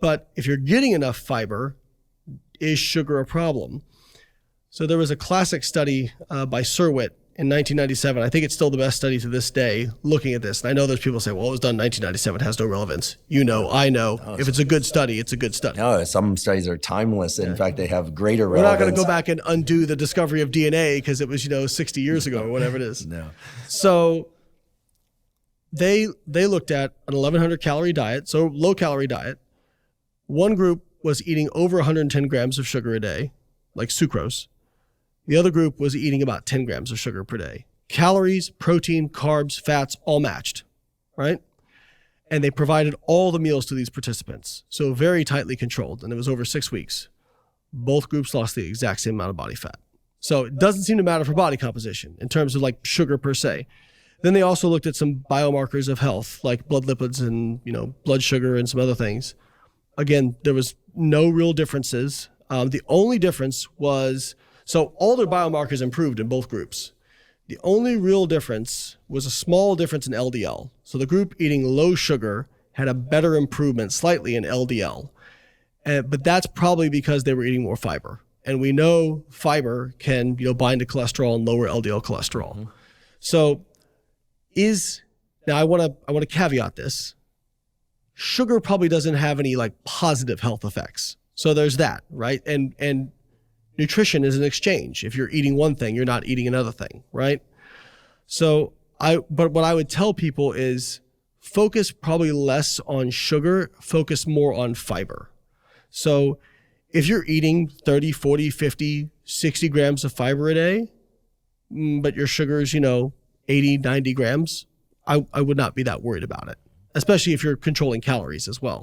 But if you're getting enough fiber, is sugar a problem? So there was a classic study by Surwitt in 1997. I think it's still the best study to this day looking at this. And I know there's people say, well, it was done in 1997. It has no relevance. You know, I know. If it's a good study, it's a good study. No, some studies are timeless. In fact, they have greater We're relevance. not going to go back and undo the discovery of DNA because it was, 60 years ago or whatever it is. No. So they looked at an 1,100 calorie diet, so low calorie diet. One group was eating over 110 grams of sugar a day, like sucrose. The other group was eating about 10 grams of sugar per day. Calories, protein, carbs, fats, all matched, right? And they provided all the meals to these participants. So very tightly controlled, and it was over 6 weeks. Both groups lost the exact same amount of body fat. So it doesn't seem to matter for body composition in terms of like sugar per se. Then they also looked at some biomarkers of health, like blood lipids and, blood sugar and some other things. Again, there was no real differences. The only difference was, so all their biomarkers improved in both groups. The only real difference was a small difference in LDL. So the group eating low sugar had a better improvement slightly in LDL. But that's probably because they were eating more fiber. And we know fiber can, bind to cholesterol and lower LDL cholesterol. Mm-hmm. So now I want to caveat this. Sugar probably doesn't have any like positive health effects. So there's that, right? And nutrition is an exchange. If you're eating one thing, you're not eating another thing, right? So but what I would tell people is focus probably less on sugar, focus more on fiber. So if you're eating 30, 40, 50, 60 grams of fiber a day, but your sugar is, 80, 90 grams, I would not be that worried about it, especially if you're controlling calories as well.